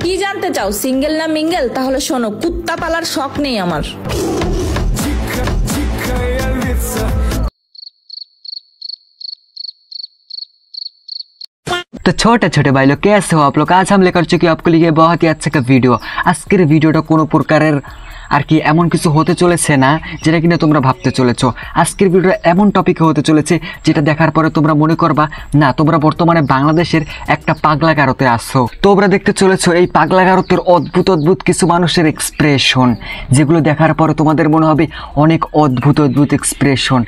কি জানতে চাও সিঙ্গেল না মিঙ্গেল? তাহলে শোনো, কুত্তা পালার শখ নেই আমার। तो छोटे छोटे भाई लोग कैसे हो आप लोग? आज हम लेकर चुके आपके लिए बहुत ही अच्छा का वीडियो। আজকের ভিডিওটা কোনো প্রকারের আর কি এমন কিছু হতে চলেছে না যেটা কিনা তোমরা ভাবতে চলেছো। আজকের ভিডিওটা এমন টপিকে হতে চলেছে যেটা দেখার পরে তোমরা মনে করবা না তোমরা বর্তমানে বাংলাদেশের একটা পাগলাগারোতে আসছো। তোমরা দেখতে চলেছো এই পাগলাগারোতের অদ্ভুত অদ্ভুত কিছু মানুষের এক্সপ্রেশন, যেগুলো দেখার পরে তোমাদের মনে হবে অনেক অদ্ভুত অদ্ভুত এক্সপ্রেশন।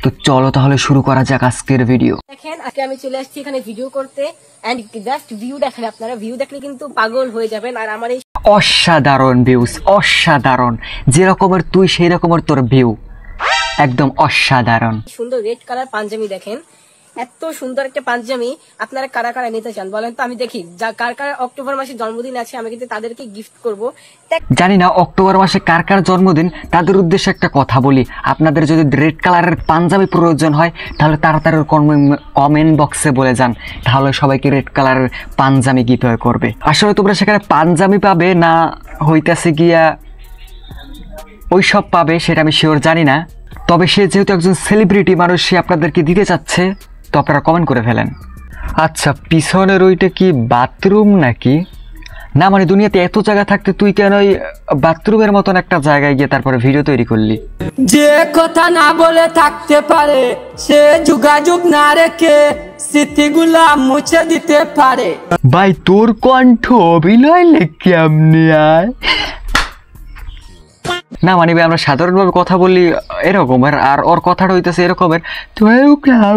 তো চলো তাহলে শুরু করা যাক আজকের ভিডিও। দেখেন আজকে আমি চলে আসছি এখানে ভিডিও করতে, এন্ড জাস্ট ভিউ দেখেন, আপনারা ভিউ দেখলে কিন্তু পাগল হয়ে যাবেন। আর আমার এই অসাধারণ ভিউস, অসাধারণ, যে রকমের তুই সেই রকমের তোর ভিউ, একদম অসাধারণ। সুন্দর রেড কালার পাঞ্জাবি দেখেন, এত সুন্দর একটা পাঞ্জাবি আপনারা কারা কারা নিতে চান বলেন তো? আমি দেখি যা কার কার অক্টোবর মাসে জন্মদিন আছে আমি কিন্তু তাদেরকে গিফট করব। জানি না অক্টোবর মাসে কার কার জন্মদিন, তাদের উদ্দেশ্যে একটা কথা বলি, আপনাদের যদি রেড কালারের পাঞ্জাবি প্রয়োজন হয় তাহলে তাড়াতাড়ি কমেন্ট বক্সে বলে যান, তাহলে সবাইকে রেড কালারের পাঞ্জাবি গিফট করবে। আসলে তোমরা সেখানে পাঞ্জাবি পাবে না হইতাছে গিয়া ওই সব পাবে সেটা আমি শিওর জানি না, তবে সে যেহেতু একজন সেলিব্রিটি মানুষ, সে আপনাদেরকে দিতে চাচ্ছে, তো আপনারা কমেন্ট করে ফেলেন। আচ্ছা, পিছনের ওইটা কি বাথরুম নাকি? না মানে দুনিয়াতে এত জায়গা থাকতে তুই কেন ওই বাথরুমের মতন একটা জায়গায় গিয়ে তারপরে ভিডিও তৈরি করলি? যে কথা না বলে থাকতে পারে সে যোগাযোগ না রেখে স্মৃতিগুলা মুছে দিতে পারে। ভাই তোর কণ্ঠ অভিনয় কেমনে আয়? না মানে আমরা সাধারণভাবে কথা বলি এরকমের, আর ওর কথাটা হইতেছে এরকমের,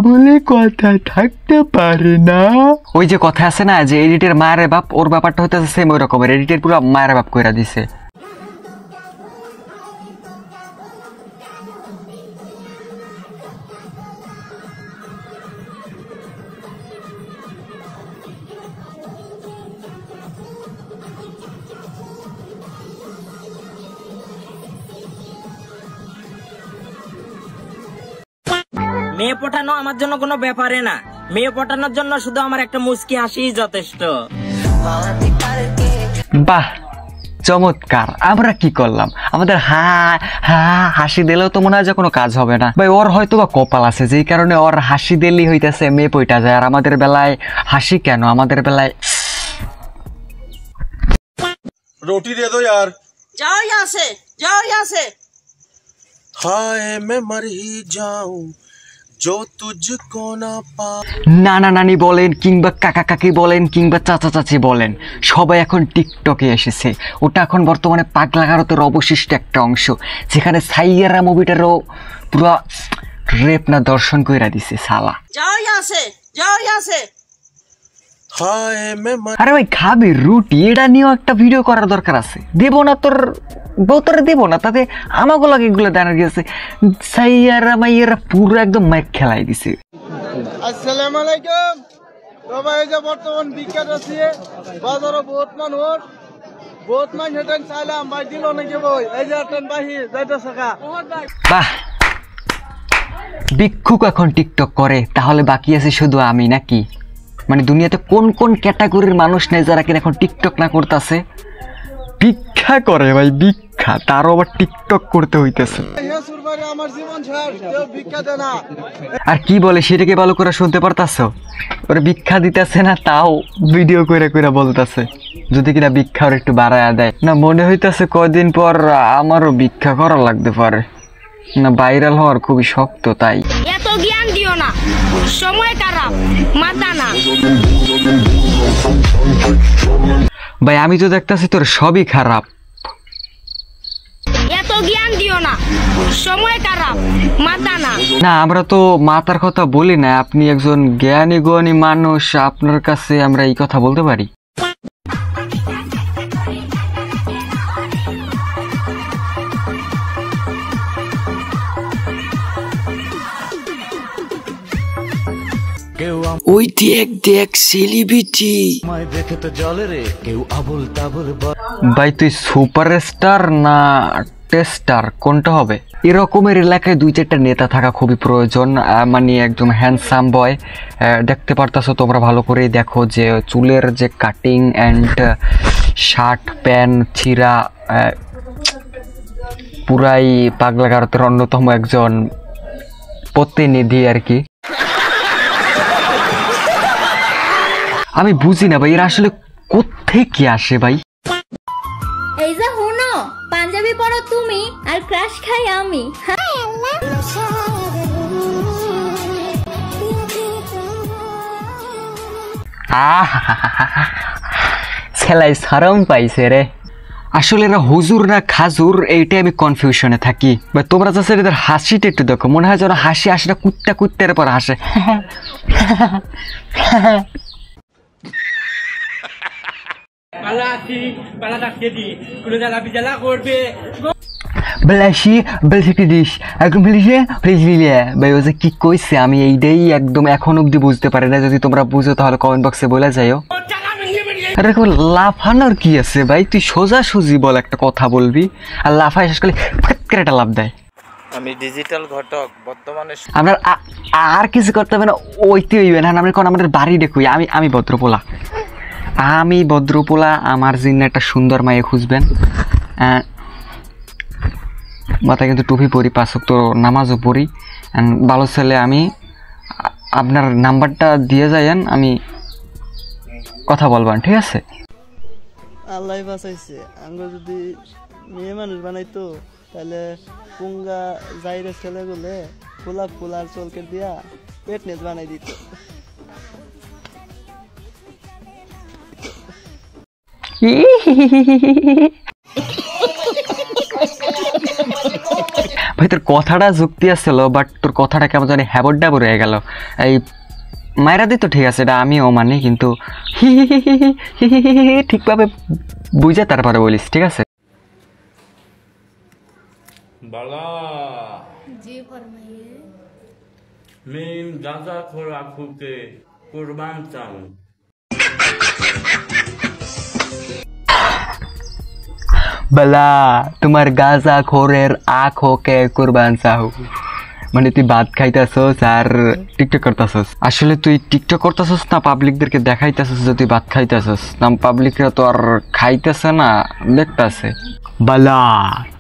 বলে কথা থাকতে পারে না। ওই যে কথা আছে না যে এডিটের মায়ের বাপ, ওর ব্যাপারটা হইতেছে সেম ওই রকমের, এডিটের পুরো মায়ের বাপ কইরা দিছে। মেয়ে পটানো আমার জন্য কোনো ব্যাপারে না, মেয়ে পটানোর জন্য শুধু আমার একটা মুস্কি হাসিই যথেষ্ট। বাহ চমৎকার, আমরা কি করলাম? আমাদের হাসি দিলেও তো মনে হয় যে কোনো কাজ হবে না। ভাই ওর হয়তো বা কপাল আছে যেই কারণে ওর হাসি দিলেই হইতেছে মেয়ে পইটা যায়, আর আমাদের বেলায় হাসি কেন? আমাদের বেলায় रोटी दे दो यार। যাও यहाँ से, যাও यहाँ से। हाय मैं मर ही जाऊं जो तुझको ना पा। নানা নানি বলেন কিংবা কাকা কাকি বলেন কিংবা চাচা চাচি বলেন, সবাই এখন টিকটকে এসেছে। ওটা এখন বর্তমানে পাগলাগারোতের অবশিষ্ট একটা অংশ, যেখানে সাইয়ারা মুভিটারও পুরো রেপ না দর্শন কইরা দিছে সালা। যাও यहाँ से, যাও यहाँ से। हाय मैं मर। আরে ভাই খাবি রুটি, এটা নিয়েও একটা ভিডিও করার দরকার আছে। দেবো না তোর বউতরে দেবো না, তাতে আমাকে লাগে এগুলো জানা গেছে সাইয়ারা মাইয়ারা পুরো একদম মাইক খেলাই দিছে। আসসালামু আলাইকুম। তো ভাই যে বর্তমান বিখ্যাত আছে বাজারে বহুত মানুষ হেঁটেন চাইলাম ভাই দিল নাকি বই এই যে হেঁটেন বাহি যাইতে থাকা। বাহ, ভিক্ষুক এখন টিকটক করে, তাহলে বাকি আছে শুধু আমি নাকি? মানে দুনিয়াতে কোন কোন ক্যাটাগরির মানুষ নেই যারা কিনা এখন টিকটক না করতেছে? ভিক্ষা করে ভাই, ভিক্ষা, তারও আবার টিকটক করতে হইতেছে। আমার জীবন শেষ, কেউ ভিক্ষা দেয় না। আর কি বলে সেটাকে ভালো করে শুনতে পারতাছো? ওরা ভিক্ষা দিতেছে না, তাও ভিডিও করে করে বলতেছে যদি কিনা ভিক্ষা ওর একটু বাড়ায়া দেয়। না মনে হইতেছে কয়দিন পর আমারও ভিক্ষা করা লাগতে পারে, না ভাইরাল হওয়ার খুবই শক্ত, তাই এত জ্ঞান দিও না, সময় খারাপ, মাথা না। ভাই আমি তো দেখতেছি তোর সবই খারাপ। এত জ্ঞান দিও না, সময় খারাপ, মাথা না। না আমরা তো মাতার কথা বলি না, আপনি একজন জ্ঞানী গুণী মানুষ, আপনার কাছে আমরা এই কথা বলতে পারি। ওই দেখ দেখ সেলিব্রিটি। ভাই তুই সুপারস্টার না টেস্টার কোনটা হবে? এরকমের এলাকায় 2-4টা নেতা থাকা খুবই প্রয়োজন। মানে একদম হ্যান্ডসাম বয়, দেখতে পারতাছো তোমরা ভালো করেই দেখো যে চুলের যে কাটিং অ্যান্ড শার্ট প্যান্ট ছিঁড়া, পুরাই পাগলা গারদের অন্যতম একজন প্রতিনিধি আর কি। আমি বুঝি না ভাই এরা আসলে কোত্থেকে আসে ভাই। এই যে হুনো, পাঞ্জাবি পরো তুমি আর ক্রাশ খাই আমি। ছেলাই শরম পাইছে রে। আসলে এরা হুজুর না খাজুর এইটাই আমি কনফিউশনে থাকি। বা তোমরা যাচ্ছে এদের হাসিটা একটু দেখো, মনে হয় যেন হাসি হাসিটা কুত্তা কুত্তের পর হাসে। কি কইছে আমি এইটাই একদম এখন অব্দি বুঝতে পারি না। যদি তোমরা বুঝো তাহলে কমেন্ট বক্সে বলে যাইও। লাফানোর কি আছে ভাই, তুই সোজাসুজি বল, একটা কথা বলবি আর লাফায় শেষ করলে ফট করে একটা লাফ দেয়। আমি ডিজিটাল ঘটক বর্তমানে। আমরা আর কিছু করতে হবে না, ওইতে হইবে না। আমরা কোন আমাদের বাড়ি দেখুই। আমি ভদ্রপোলা, আমি ভদ্রপোলা। আমার জন্য একটা সুন্দর মায়ে খুঁজবেন। মাথায় কিন্তু টুপি পরি, 5 ওয়াক্ত নামাজও পড়ি, ভালো ছেলে আমি। আপনার নাম্বারটা দিয়ে যাইয়েন, আমি কথা বলবেন, ঠিক আছে? আল্লাহ বাঁচাইছে। আঙ্গ যদি মেয়ে মানুষ বানাইতো তাহলে পুঙ্গা যাইরে ছেলে গুলে ফুলা ফুলার চলকে দিয়া পেটনেস বানাই দিত। ভাই তোর কথাটা যুক্তি আসছিল, বাট তোর কথাটা কেমন জানি হ্যাবর ড্যাবর হয়ে গেল। এই মায়েরা দিত ঠিক আছে, এটা আমিও মানি, কিন্তু ঠিকভাবে বুঝে তারপরে বলিস, ঠিক আছে? বালা জি ফরমাইয়ে মিম গাজা খোরা খুকে কুরবান চাও। বলা তোমার গাজা খোরের আঁখোকে কুরবান চাও। মানে তুই ভাত খাইতেছস আর টিকটক করতেছস। আসলে তুই টিকটক করতেছস না পাবলিকদেরকে দেখাইতেছস যে তুই ভাত খাইতেছস? না পাবলিকরা তো আর খাইতেছে না, দেখতেছে। বালা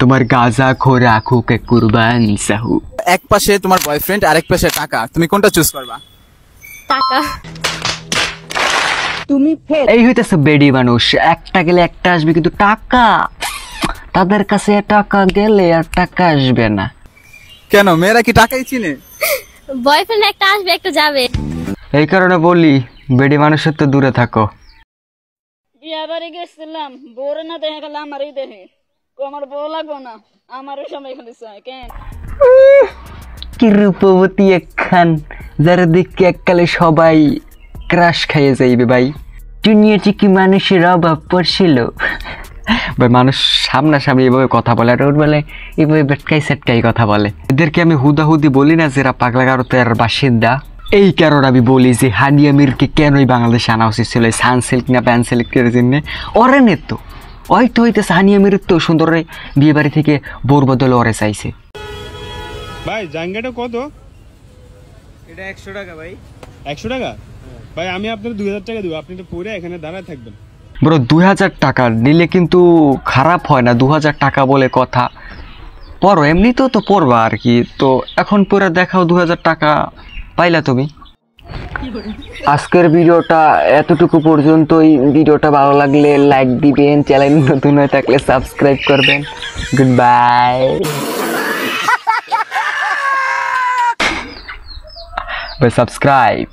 তোমার গাজা খোরে আঁখোকে কুরবান চাও। এক পাশে তোমার বয়ফ্রেন্ড, আরেক পাশে টাকা, তুমি কোনটা চুজ করবা? টাকা। তুমি এই হইতেছে বেডি মানুষ, একটা গেলে একটা আসবে, কিন্তু টাকা তাদের কাছে টাকা গেলে আর টাকা আসবে না। কেন, মেয়েরা কি টাকাই চিনে? বয়ফ্রেন্ড একটা আসবে একটা যাবে, এই কারণে বলি বেডি মানুষের তো দূরে থাকো। বিয়া বাড়ি গেছিলাম, বউরে না দেখে গেলে আমারই দেখে, আমার বউ লাগবো না, আমারও সময় খালি চাই। কেন কি রূপবতী একখান, যারা দেখে এককালে সবাই ক্রাশ খাইয়ে যাইবে ভাই। দুনিয়াতে কি মানুষের অভাব পড়ছিল ভাই? মানুষ সামনাসামনি এভাবে কথা বলে, আর ওর বেলায় এভাবে বেটকাই সেটকাই কথা বলে। এদেরকে আমি হুদাহুদি বলি না যারা পাগলা গারদের বাসিন্দা। এই কারণে আমি বলি যে হানিয়া মিরকে কেনই বাংলাদেশে আনা উচিত ছিল সানসিল্ক না প্যানসিল্কের জন্য। ওরে নেত হয়তো হইতেছে হানিয়া মির তো সুন্দর বিয়ে বাড়ি থেকে বোর বদলে ওরে চাইছে। ভাই জাঙ্গাটা কত? এটা 100 টাকা ভাই। 100 টাকা? ভাই আমি আপনার 2000 টাকা দেবো, আপনি তো পরে এখানে দাঁড়ায় থাকবেন। ব্রো 2000 টাকা নিলে কিন্তু খারাপ হয় না, 2000 টাকা বলে কথা। পড়ো এমনিতেও তো পড়বা আর কি, তো এখন পরে দেখাও 2000 টাকা পাইলা তুমি। আজকের ভিডিওটা এতটুকু পর্যন্তই। ভিডিওটা ভালো লাগলে লাইক দিবেন, চ্যানেল নতুন হয়ে থাকলে সাবস্ক্রাইব করবেন। Good bye. সাবস্ক্রাইব।